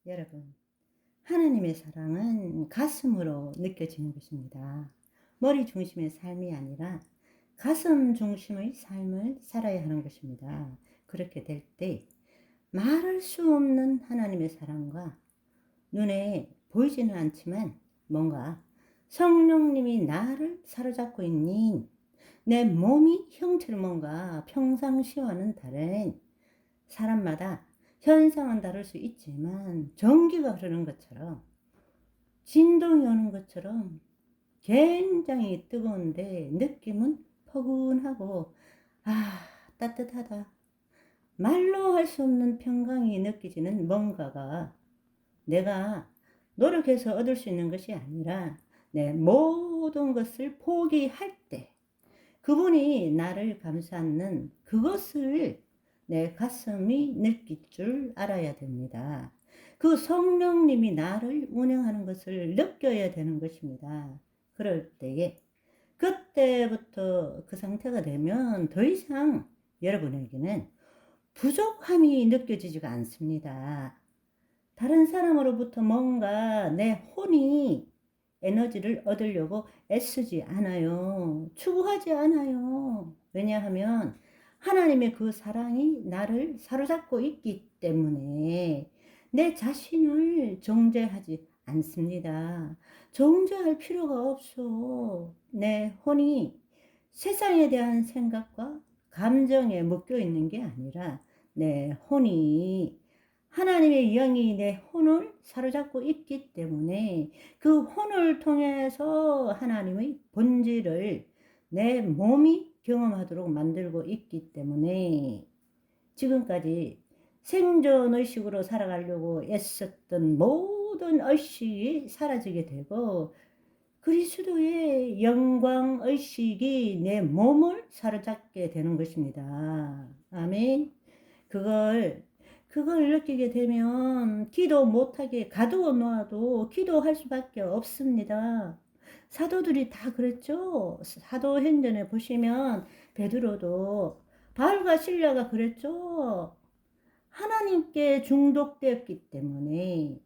여러분, 하나님의 사랑은 가슴으로 느껴지는 것입니다. 머리 중심의 삶이 아니라 가슴 중심의 삶을 살아야 하는 것입니다. 그렇게 될 때 말할 수 없는 하나님의 사랑과 눈에 보이지는 않지만 뭔가 성령님이 나를 사로잡고 있는 내 몸이 형체를 뭔가 평상시와는 다른 사람마다 현상은 다를 수 있지만 전기가 흐르는 것처럼 진동이 오는 것처럼 굉장히 뜨거운데 느낌은 포근하고 따뜻하다. 말로 할 수 없는 평강이 느껴지는 뭔가가 내가 노력해서 얻을 수 있는 것이 아니라 내 모든 것을 포기할 때 그분이 나를 감싸는 그것을 내 가슴이 느낄 줄 알아야 됩니다. 그 성령님이 나를 운행하는 것을 느껴야 되는 것입니다. 그럴 때에 그때부터 그 상태가 되면 더 이상 여러분에게는 부족함이 느껴지지가 않습니다. 다른 사람으로부터 뭔가 내 혼이 에너지를 얻으려고 애쓰지 않아요. 추구하지 않아요. 왜냐하면 하나님의 그 사랑이 나를 사로잡고 있기 때문에 내 자신을 정죄하지 않습니다. 정죄할 필요가 없어. 내 혼이 세상에 대한 생각과 감정에 묶여 있는 게 아니라 내 혼이 하나님의 영이 내 혼을 사로잡고 있기 때문에 그 혼을 통해서 하나님의 본질을 내 몸이 경험하도록 만들고 있기 때문에 지금까지 생존의식으로 살아가려고 애썼던 모든 의식이 사라지게 되고 그리스도의 영광의식이 내 몸을 사로잡게 되는 것입니다. 아멘. 그걸 느끼게 되면 기도 못하게 가두어 놓아도 기도할 수밖에 없습니다. 사도들이 다 그랬죠. 사도행전에 보시면 베드로도 바울과 실라가 그랬죠. 하나님께 중독되었기 때문에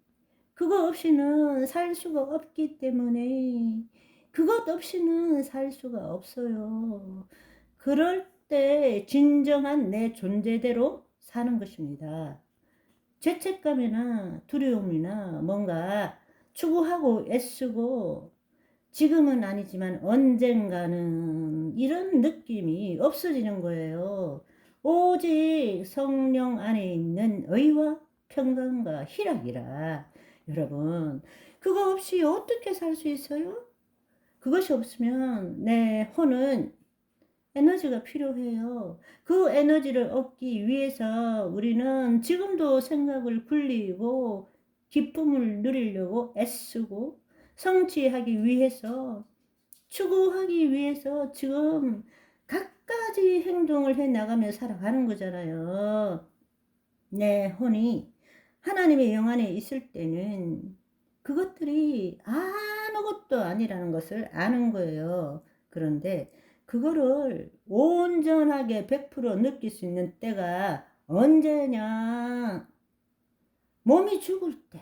그것 없이는 살 수가 없기 때문에 그것 없이는 살 수가 없어요. 그럴 때 진정한 내 존재대로 사는 것입니다. 죄책감이나 두려움이나 뭔가 추구하고 애쓰고 지금은 아니지만 언젠가는 이런 느낌이 없어지는 거예요. 오직 성령 안에 있는 의와 평강과 희락이라. 여러분, 그거 없이 어떻게 살 수 있어요? 그것이 없으면 내 혼은 에너지가 필요해요. 그 에너지를 얻기 위해서 우리는 지금도 생각을 굴리고 기쁨을 누리려고 애쓰고 성취하기 위해서 추구하기 위해서 지금 갖가지 행동을 해 나가며 살아가는 거잖아요. 내 혼이 하나님의 영 안에 있을 때는 그것들이 아무것도 아니라는 것을 아는 거예요. 그런데 그거를 온전하게 100% 느낄 수 있는 때가 언제냐? 몸이 죽을 때,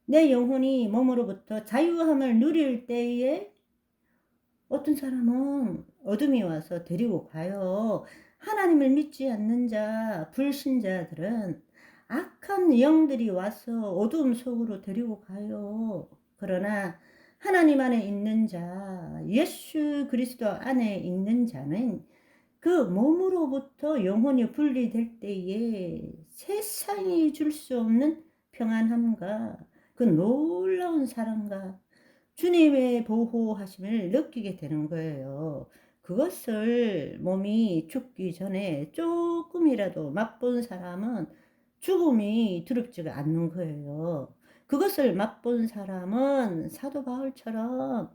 내 영혼이 몸으로부터 자유함을 누릴 때에 어떤 사람은 어둠이 와서 데리고 가요. 하나님을 믿지 않는 자, 불신자들은 악한 영들이 와서 어둠 속으로 데리고 가요. 그러나 하나님 안에 있는 자, 예수 그리스도 안에 있는 자는 그 몸으로부터 영혼이 분리될 때에 세상이 줄 수 없는 평안함과 그 놀라운 사랑과 주님의 보호하심을 느끼게 되는 거예요. 그것을 몸이 죽기 전에 조금이라도 맛본 사람은 죽음이 두렵지가 않는 거예요. 그것을 맛본 사람은 사도 바울처럼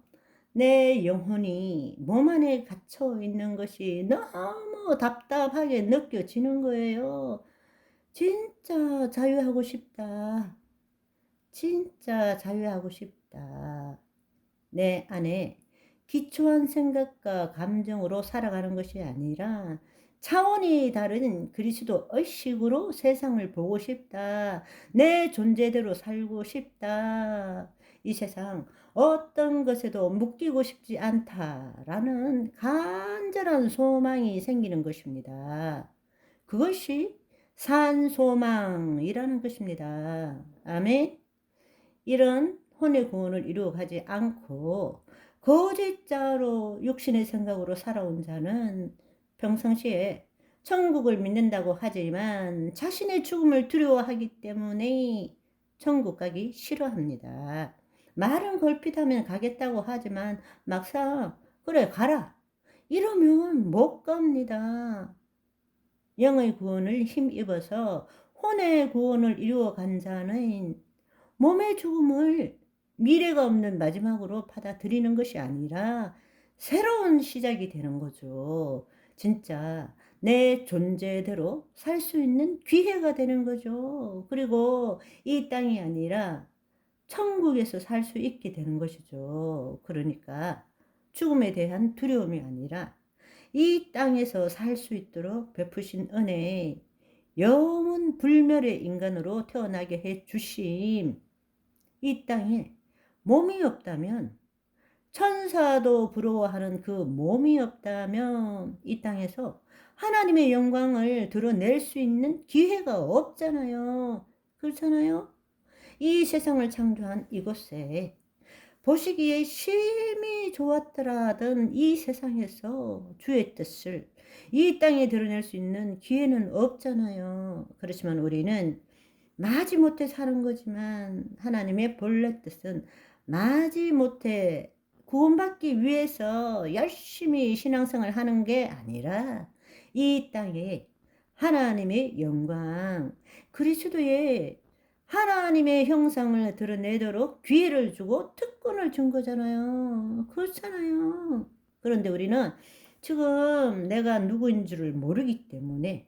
내 영혼이 몸 안에 갇혀 있는 것이 너무 답답하게 느껴지는 거예요. 진짜 자유하고 싶다. 진짜 자유하고 싶다. 내 안에 기초한 생각과 감정으로 살아가는 것이 아니라 차원이 다른 그리스도 의식으로 세상을 보고 싶다. 내 존재대로 살고 싶다. 이 세상 어떤 것에도 묶이고 싶지 않다라는 간절한 소망이 생기는 것입니다. 그것이 산소망이라는 것입니다. 아멘. 이런 혼의 구원을 이루어가지 않고 거짓자로 육신의 생각으로 살아온 자는 평상시에 천국을 믿는다고 하지만 자신의 죽음을 두려워하기 때문에 천국 가기 싫어합니다. 말은 걸핏하면 가겠다고 하지만 막상 그래 가라 이러면 못 갑니다. 영의 구원을 힘입어서 혼의 구원을 이루어간 자는 몸의 죽음을 미래가 없는 마지막으로 받아들이는 것이 아니라 새로운 시작이 되는 거죠. 진짜 내 존재대로 살 수 있는 기회가 되는 거죠. 그리고 이 땅이 아니라 천국에서 살 수 있게 되는 것이죠. 그러니까 죽음에 대한 두려움이 아니라 이 땅에서 살 수 있도록 베푸신 은혜에 영원 불멸의 인간으로 태어나게 해 주심. 이 땅에 몸이 없다면, 천사도 부러워하는 그 몸이 없다면 이 땅에서 하나님의 영광을 드러낼 수 있는 기회가 없잖아요. 그렇잖아요. 이 세상을 창조한 이곳에 보시기에 심히 좋았더라 하던 이 세상에서 주의 뜻을 이 땅에 드러낼 수 있는 기회는 없잖아요. 그렇지만 우리는 마지못해 사는 거지만 하나님의 본래 뜻은 마지못해 구원받기 위해서 열심히 신앙생활 하는 게 아니라 이 땅에 하나님의 영광, 그리스도의 하나님의 형상을 드러내도록 기회를 주고 특권을 준 거잖아요. 그렇잖아요. 그런데 우리는 지금 내가 누구인 줄을 모르기 때문에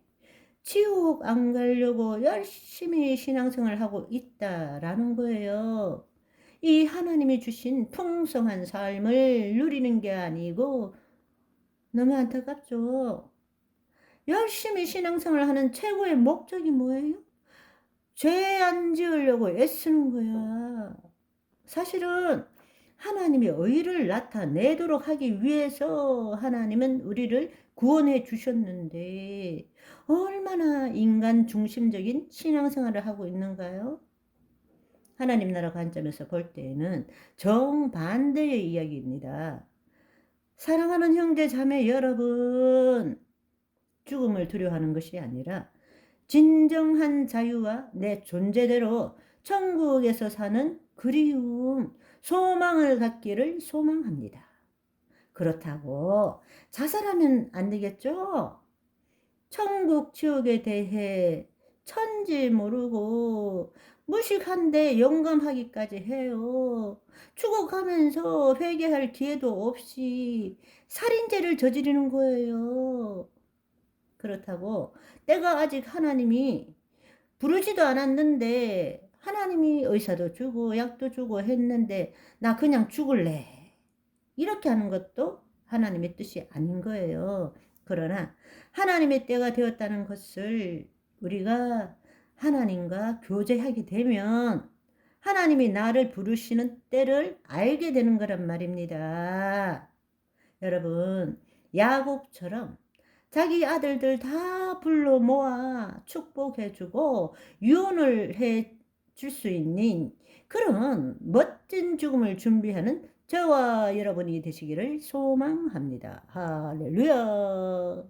지옥 안 가려고 열심히 신앙생활을 하고 있다라는 거예요. 이 하나님이 주신 풍성한 삶을 누리는 게 아니고 너무 안타깝죠. 열심히 신앙생활을 하는 최고의 목적이 뭐예요? 죄 안 지으려고 애쓰는 거야. 사실은 하나님의 의를 나타내도록 하기 위해서 하나님은 우리를 구원해 주셨는데 얼마나 인간 중심적인 신앙생활을 하고 있는가요? 하나님 나라 관점에서 볼 때에는 정반대의 이야기입니다. 사랑하는 형제 자매 여러분, 죽음을 두려워하는 것이 아니라 진정한 자유와 내 존재대로 천국에서 사는 그리움, 소망을 갖기를 소망합니다. 그렇다고 자살하면 안 되겠죠? 천국, 지옥에 대해 천지 모르고 무식한데 영감하기까지 해요. 죽어가면서 회개할 기회도 없이 살인죄를 저지르는 거예요. 그렇다고 내가 아직 하나님이 부르지도 않았는데 하나님이 의사도 주고 약도 주고 했는데 나 그냥 죽을래. 이렇게 하는 것도 하나님의 뜻이 아닌 거예요. 그러나 하나님의 때가 되었다는 것을 우리가 하나님과 교제하게 되면 하나님이 나를 부르시는 때를 알게 되는 거란 말입니다. 여러분, 야곱처럼 자기 아들들 다 불러 모아 축복해주고 유언을 해줄 수 있는 그런 멋진 죽음을 준비하는 저와 여러분이 되시기를 소망합니다. 할렐루야.